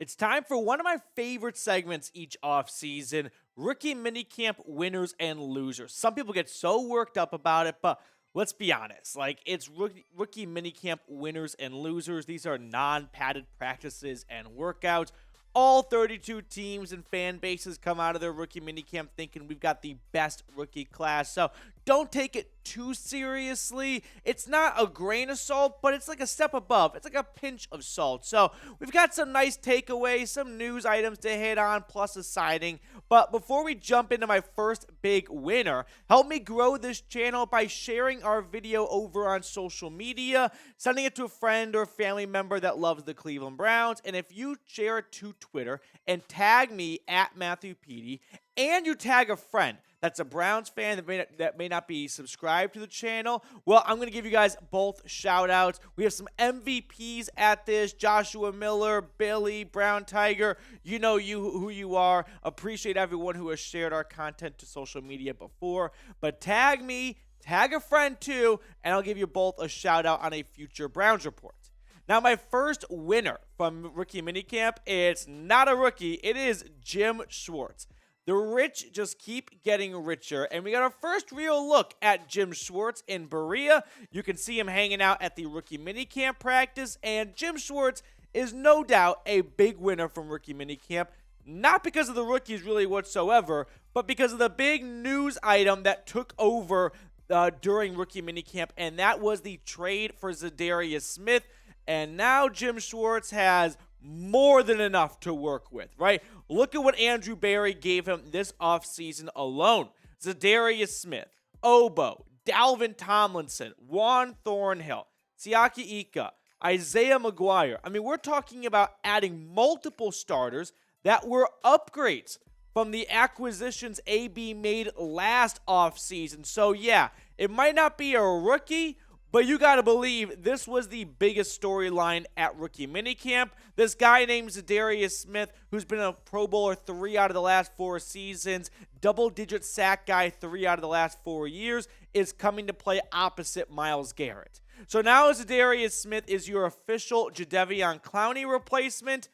It's time for one of my favorite segments each offseason, rookie minicamp winners and losers. Some people get so worked up about it, but let's be honest. It's rookie minicamp winners and losers. These are non-padded practices and workouts. All 32 teams and fan bases come out of their rookie minicamp thinking we've got the best rookie class. So don't take it too seriously. It's not a grain of salt, but it's like a step above. It's like a pinch of salt. So we've got some nice takeaways, some news items to hit on, plus a signing. But before we jump into my first big winner, help me grow this channel by sharing our video over on social media, sending it to a friend or family member that loves the Cleveland Browns. And if you share it to Twitter and tag me at Matthew Petey, and you tag a friend that's a Browns fan that may not be subscribed to the channel, well, I'm going to give you guys both shout-outs. We have some MVPs at this: Joshua Miller, Billy, Brown Tiger. You know who you are. Appreciate everyone who has shared our content to social media before. But tag me, tag a friend too, and I'll give you both a shout-out on a future Browns report. Now, my first winner from Rookie Minicamp, it's not a rookie. It is Jim Schwartz. The rich just keep getting richer, and we got our first real look at Jim Schwartz in Berea. You can see him hanging out at the Rookie Minicamp practice, and Jim Schwartz is no doubt a big winner from Rookie Minicamp, not because of the rookies really whatsoever, but because of the big news item that took over during Rookie Minicamp, and that was the trade for Za'Darius Smith. And now Jim Schwartz has more than enough to work with, right? Look at what Andrew Berry gave him this offseason alone. Za'Darius Smith, Obo, Dalvin Tomlinson, Juan Thornhill, Siaki Ika, Isaiah McGuire. I mean, we're talking about adding multiple starters that were upgrades from the acquisitions AB made last offseason. So, yeah, it might not be a rookie, but you got to believe this was the biggest storyline at Rookie Minicamp. This guy named Za'Darius Smith, who's been a Pro Bowler 3 out of the last 4 seasons, double-digit sack guy 3 out of the last 4 years, is coming to play opposite Myles Garrett. So now Za'Darius Smith is your official Jadeveon Clowney replacement,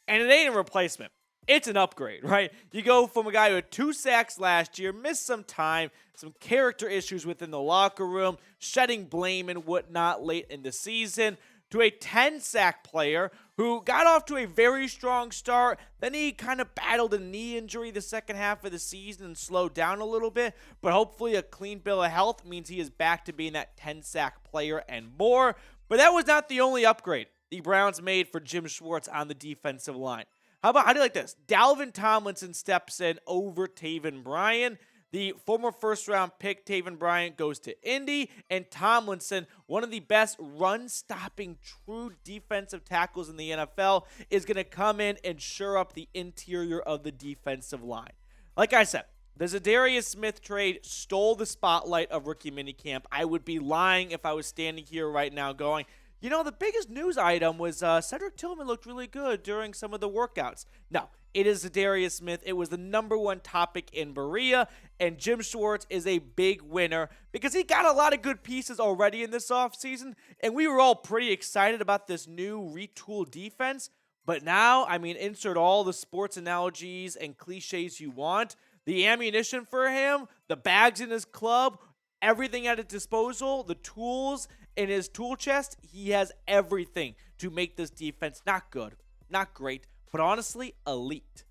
and it ain't a replacement. It's an upgrade, right? You go from a guy who had 2 sacks last year, missed some time, some character issues within the locker room, shedding blame and whatnot late in the season, to a 10-sack player who got off to a very strong start. Then he kind of battled a knee injury the second half of the season and slowed down a little bit. But hopefully a clean bill of health means he is back to being that 10-sack player and more. But that was not the only upgrade the Browns made for Jim Schwartz on the defensive line. How do you like this? Dalvin Tomlinson steps in over Taven Bryan. The former first-round pick, Taven Bryan, goes to Indy, and Tomlinson, one of the best run-stopping true defensive tackles in the NFL, is going to come in and shore up the interior of the defensive line. Like I said, the Za'Darius Smith trade stole the spotlight of Rookie Minicamp. I would be lying if I was standing here right now going, you know, the biggest news item was Cedric Tillman looked really good during some of the workouts. No, it is Za'Darius Smith. It was the #1 topic in Berea, and Jim Schwartz is a big winner because he got a lot of good pieces already in this offseason, and we were all pretty excited about this new retooled defense. But now, I mean, insert all the sports analogies and cliches you want. The ammunition for him, the bags in his club, everything at his disposal, the tools in his tool chest, he has everything to make this defense not good, not great, but honestly, elite.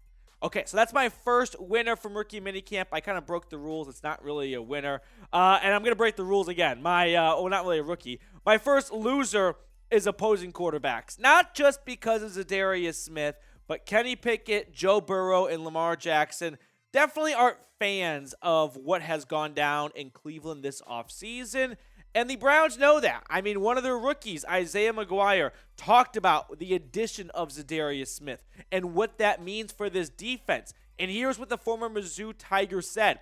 Okay, so that's my first winner from Rookie Minicamp. I kind of broke the rules. It's not really a winner. And I'm going to break the rules again. Not really a rookie. My first loser is opposing quarterbacks. Not just because of Za'Darius Smith, but Kenny Pickett, Joe Burrow, and Lamar Jackson definitely aren't fans of what has gone down in Cleveland this offseason. And the Browns know that. I mean, one of their rookies, Isaiah McGuire, talked about the addition of Za'Darius Smith and what that means for this defense. And here's what the former Mizzou Tiger said.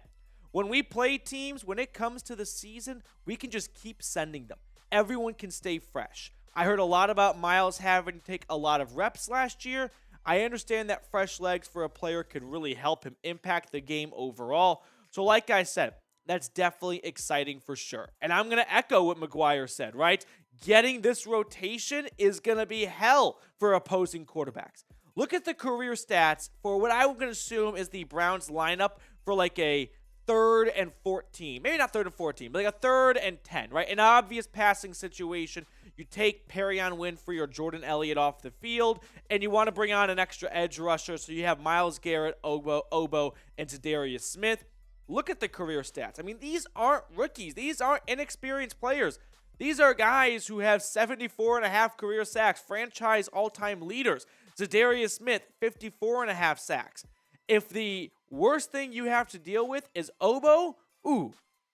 When we play teams, when it comes to the season, we can just keep sending them. Everyone can stay fresh. I heard a lot about Myles having to take a lot of reps last year. I understand that fresh legs for a player could really help him impact the game overall. So like I said, that's definitely exciting for sure. And I'm going to echo what McGuire said, right? Getting this rotation is going to be hell for opposing quarterbacks. Look at the career stats for what I'm going to assume is the Browns lineup for like a 3rd and 14. Maybe not 3rd and 14, but like a 3rd and 10, right? An obvious passing situation. You take Perrion Winfrey or Jordan Elliott off the field, and you want to bring on an extra edge rusher, so you have Myles Garrett, Obo, and Za'Darius Smith. Look at the career stats. I mean, these aren't rookies. These aren't inexperienced players. These are guys who have 74.5 career sacks, franchise all-time leaders. Za'Darius Smith, 54.5 sacks. If the worst thing you have to deal with is Obo,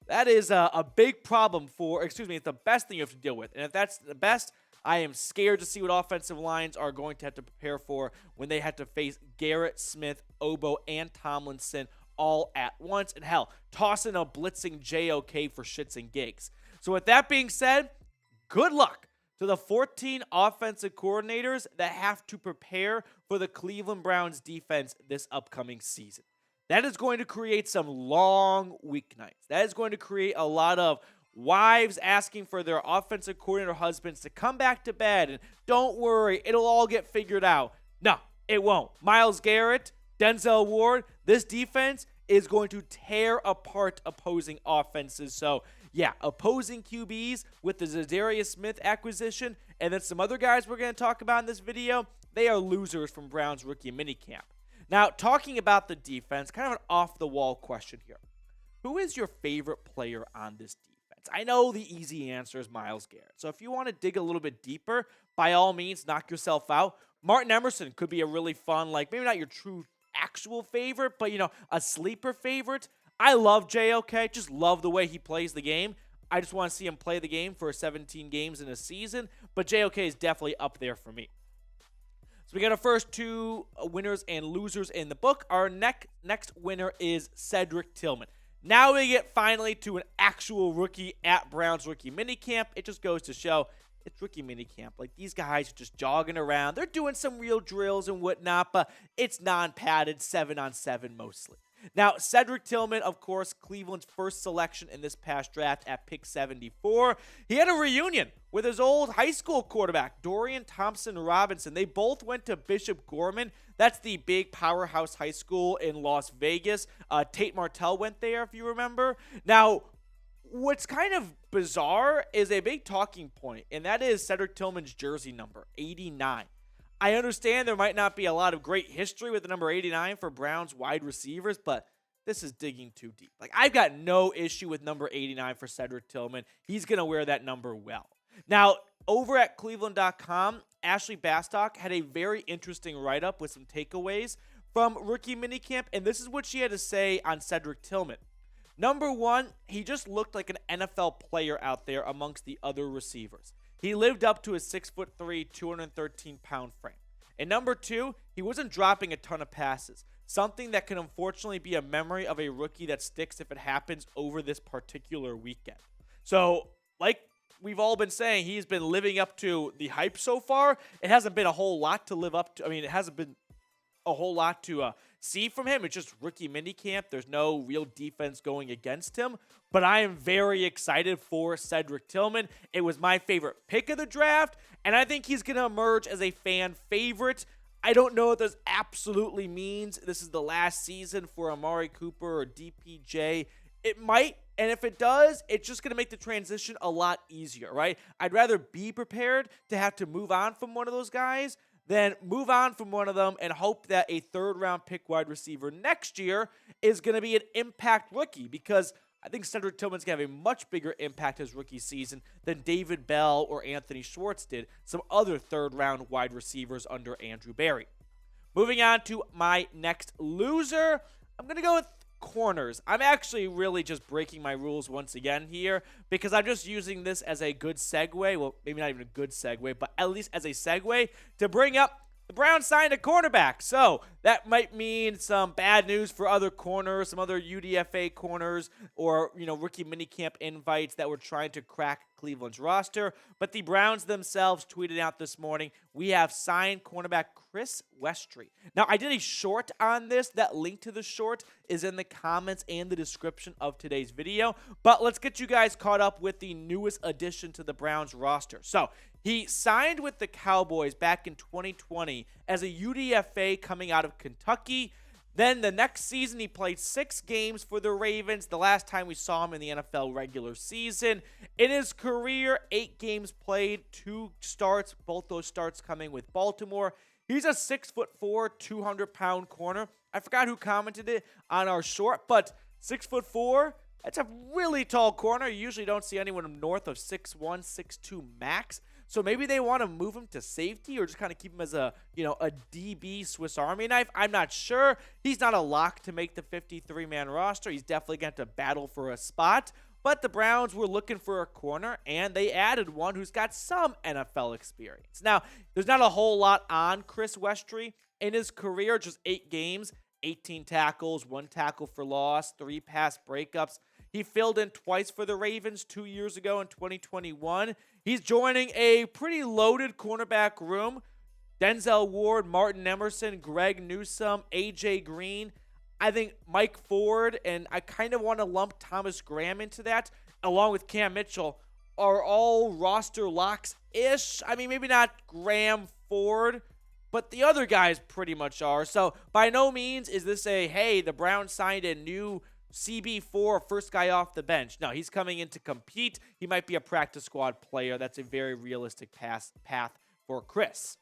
that is a big problem it's the best thing you have to deal with. And if that's the best, I am scared to see what offensive lines are going to have to prepare for when they have to face Garrett, Smith, Obo, and Tomlinson all at once. And hell, toss in a blitzing JOK for shits and gigs. So with that being said, good luck to the 14 offensive coordinators that have to prepare for the Cleveland Browns defense this upcoming season. That is going to create some long weeknights. That is going to create a lot of wives asking for their offensive coordinator husbands to come back to bed and don't worry, it'll all get figured out. No, it won't. Myles Garrett, Denzel Ward, this defense is going to tear apart opposing offenses. So, yeah, opposing QBs with the Za'Darius Smith acquisition and then some other guys we're going to talk about in this video, they are losers from Browns rookie minicamp. Now, talking about the defense, kind of an off-the-wall question here. Who is your favorite player on this defense? I know the easy answer is Myles Garrett. So if you want to dig a little bit deeper, by all means, knock yourself out. Martin Emerson could be a really fun, like maybe not your true actual favorite, but, a sleeper favorite. I love JOK, just love the way he plays the game. I just want to see him play the game for 17 games in a season, but JOK is definitely up there for me. So we got our first 2 winners and losers in the book. Our next winner is Cedric Tillman. Now we get finally to an actual rookie at Browns rookie minicamp. It just goes to show it's rookie minicamp. Like, these guys are just jogging around. They're doing some real drills and whatnot, but it's non-padded, 7-on-7 mostly. Now, Cedric Tillman, of course, Cleveland's first selection in this past draft at pick 74. He had a reunion with his old high school quarterback, Dorian Thompson-Robinson. They both went to Bishop Gorman. That's the big powerhouse high school in Las Vegas. Tate Martell went there, if you remember. Now, what's kind of bizarre is a big talking point, and that is Cedric Tillman's jersey number, 89. I understand there might not be a lot of great history with the number 89 for Browns wide receivers, but this is digging too deep. Like, I've got no issue with number 89 for Cedric Tillman. He's going to wear that number well. Now, over at Cleveland.com, Ashley Bastock had a very interesting write-up with some takeaways from rookie minicamp, and this is what she had to say on Cedric Tillman. Number 1, he just looked like an NFL player out there amongst the other receivers. He lived up to his 6'3", 213-pound frame. And number 2, he wasn't dropping a ton of passes, something that can unfortunately be a memory of a rookie that sticks if it happens over this particular weekend. So, like we've all been saying, he's been living up to the hype so far. It hasn't been a whole lot to live up to. I mean, it hasn't been a whole lot to see from him. It's just rookie minicamp. There's no real defense going against him. But I am very excited for Cedric Tillman. It was my favorite pick of the draft, and I think he's going to emerge as a fan favorite. I don't know if this absolutely means this is the last season for Amari Cooper or DPJ. It might, and if it does, it's just going to make the transition a lot easier, right? I'd rather be prepared to have to move on from one of those guys than move on from one of them and hope that a third-round pick wide receiver next year is going to be an impact rookie, because I think Cedric Tillman's going to have a much bigger impact his rookie season than David Bell or Anthony Schwartz did, some other third-round wide receivers under Andrew Berry. Moving on to my next loser, I'm going to go with corners. I'm actually really just breaking my rules once again here, because I'm just using this as a good segue. Well, maybe not even a good segue, but at least as a segue to bring up the Browns signed a cornerback. So that might mean some bad news for other corners, some other UDFA corners, or, rookie minicamp invites that were trying to crack Cleveland's roster. But the Browns themselves tweeted out this morning, we have signed cornerback Chris Westry. Now, I did a short on this. That link to the short is in the comments and the description of today's video. But let's get you guys caught up with the newest addition to the Browns roster. So, he signed with the Cowboys back in 2020 as a UDFA coming out of Kentucky. Then the next season, he played 6 games for the Ravens, the last time we saw him in the NFL regular season. In his career, 8 games played, 2 starts, both those starts coming with Baltimore. He's a 6'4", 200-pound corner. I forgot who commented it on our short, but 6'4", that's a really tall corner. You usually don't see anyone north of 6'1", 6'2 max. So maybe they want to move him to safety or just kind of keep him as a DB Swiss Army knife. I'm not sure. He's not a lock to make the 53-man roster. He's definitely going to battle for a spot. But the Browns were looking for a corner, and they added one who's got some NFL experience. Now, there's not a whole lot on Chris Westry in his career, just 8 games, 18 tackles, 1 tackle for loss, 3 pass breakups. He filled in twice for the Ravens 2 years ago in 2021. He's joining a pretty loaded cornerback room. Denzel Ward, Martin Emerson, Greg Newsome, A.J. Green. I think Mike Ford, and I kind of want to lump Thomas Graham into that, along with Cam Mitchell, are all roster locks-ish. I mean, maybe not Graham, Ford, but the other guys pretty much are. So by no means is this a, hey, the Browns signed a new CB4, first guy off the bench. No, he's coming in to compete. He might be a practice squad player. That's a very realistic path for Chris.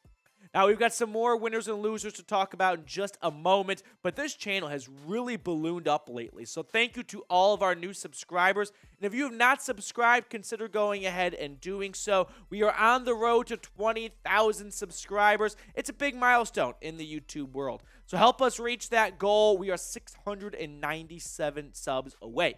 Now, we've got some more winners and losers to talk about in just a moment, but this channel has really ballooned up lately. So thank you to all of our new subscribers. And if you have not subscribed, consider going ahead and doing so. We are on the road to 20,000 subscribers. It's a big milestone in the YouTube world. So help us reach that goal. We are 697 subs away.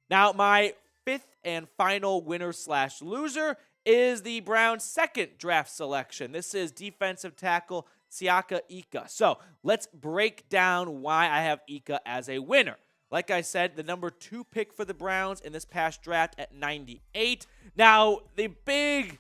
Now, my 5th and final winner/loser is the Browns' second draft selection. This is defensive tackle Siaki Ika. So let's break down why I have Ika as a winner. Like I said, the number 2 pick for the Browns in this past draft at 98. Now, the big,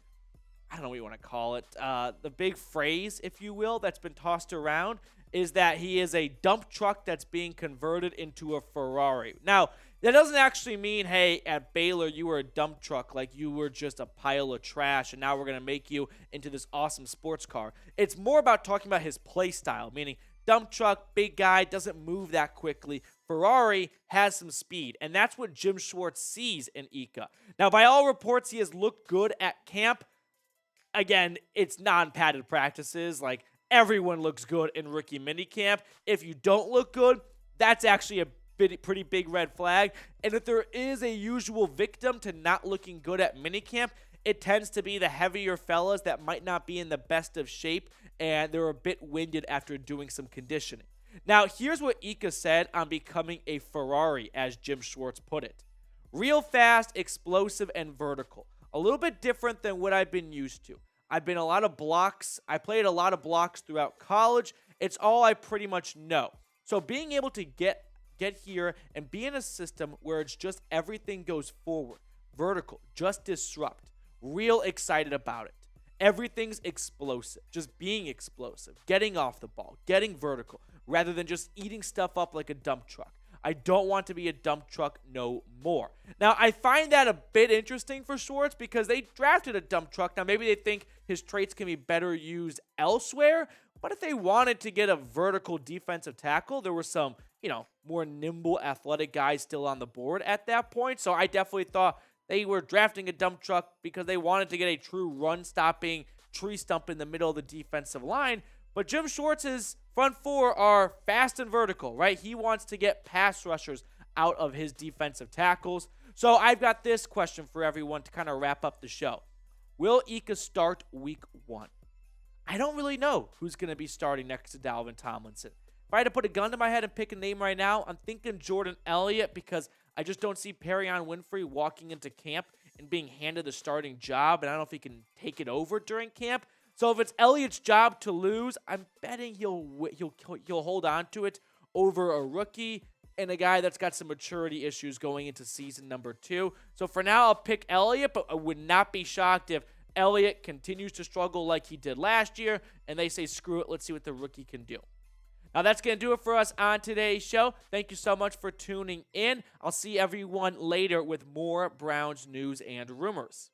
I don't know what you want to call it, the big phrase, if you will, that's been tossed around is that he is a dump truck that's being converted into a Ferrari. Now, that doesn't actually mean, hey, at Baylor, you were a dump truck, like you were just a pile of trash, and now we're going to make you into this awesome sports car. It's more about talking about his play style, meaning dump truck, big guy, doesn't move that quickly. Ferrari has some speed, and that's what Jim Schwartz sees in Ika. Now, by all reports, he has looked good at camp. Again, it's non-padded practices. Like, everyone looks good in rookie minicamp. If you don't look good, that's actually a pretty big red flag. And if there is a usual victim to not looking good at minicamp, it tends to be the heavier fellas that might not be in the best of shape and they're a bit winded after doing some conditioning. Now, here's what Ika said on becoming a Ferrari, as Jim Schwartz put it. Real fast, explosive, and vertical. A little bit different than what I've been used to. I've been a lot of blocks. I played a lot of blocks throughout college. It's all I pretty much know. So being able to get here and be in a system where it's just everything goes forward, vertical, just disrupt. Real excited about it. Everything's explosive, just being explosive, getting off the ball, getting vertical, rather than just eating stuff up like a dump truck. I don't want to be a dump truck no more. Now, I find that a bit interesting for Schwartz because they drafted a dump truck. Now, maybe they think his traits can be better used elsewhere, but if they wanted to get a vertical defensive tackle, there were some, more nimble, athletic guys still on the board at that point. So I definitely thought they were drafting a dump truck because they wanted to get a true run-stopping tree stump in the middle of the defensive line. But Jim Schwartz's front four are fast and vertical, right? He wants to get pass rushers out of his defensive tackles. So I've got this question for everyone to kind of wrap up the show. Will Ika start week 1? I don't really know who's going to be starting next to Dalvin Tomlinson. If I had to put a gun to my head and pick a name right now, I'm thinking Jordan Elliott because I just don't see Perion Winfrey walking into camp and being handed the starting job, and I don't know if he can take it over during camp. So if it's Elliott's job to lose, I'm betting he'll hold on to it over a rookie. and a guy that's got some maturity issues going into season number 2. So for now, I'll pick Elliott, but I would not be shocked if Elliott continues to struggle like he did last year, and they say, screw it, let's see what the rookie can do. Now, that's going to do it for us on today's show. Thank you so much for tuning in. I'll see everyone later with more Browns news and rumors.